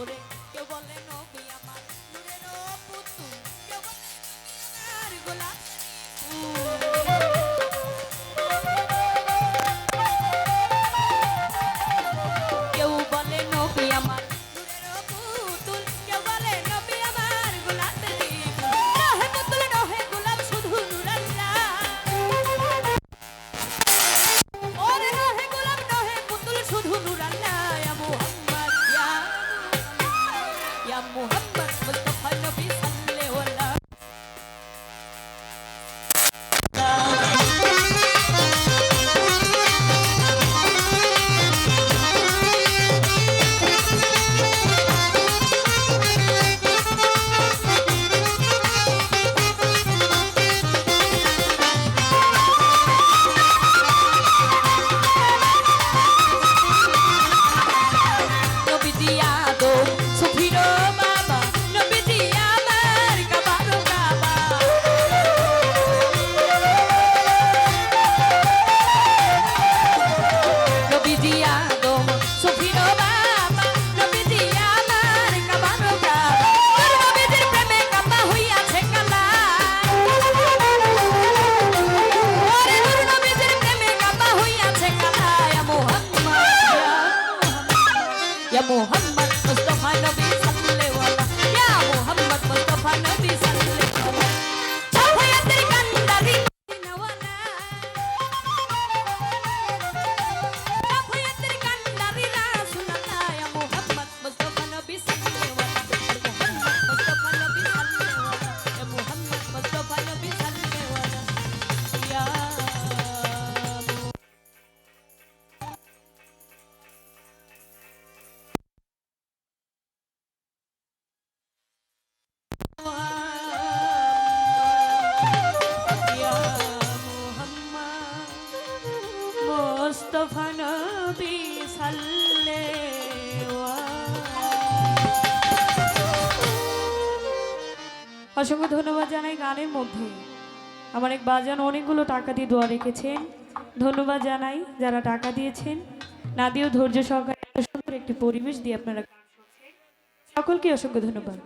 ওরে কেউ বলে নবী আমার নূরের পুতুল, কেউ বলে আমার গোলাপ কেউ বলে নবী আমার নূরের পুতুল, কেউ বলে নবী আমার গোলাপের ফুল। নহে পুতুল নহে গোলাপ শুধু নূর আল্লাহ। ওরে নহে গোলাপ নহে পুতুল শুধু নূর আল্লাহ। ইয়া মুহাম্মদ মুস্তাফা নবী সাল্লাল্লাহু আলাইহি Ya Muhammad Mustafa Nabi sallallahu alaihi ya Muhammad Mustafa Nabi sallallahu alaihi Sahayatir kandari nawala Sahayatir kandari Rasulullah ya Muhammad Mustafa Nabi sallallahu alaihi Muhammad Mustafa Nabi sallallahu alaihi ya Muhammad Mustafa Nabi sallallahu alaihi ya Mustafa নবী সাল্লাল্লাহু অসংখ্য ধন্যবাদ জানাই। গানের মধ্যে আমার এক বাজান অনেকগুলো টাকা দিয়ে দোয়া রেখেছেন, ধন্যবাদ জানাই যারা টাকা দিয়েছেন। না দিয়েও ধৈর্য সহকারে সুন্দর একটি পরিবেশ দিয়ে আপনারা সকলকে অসংখ্য ধন্যবাদ।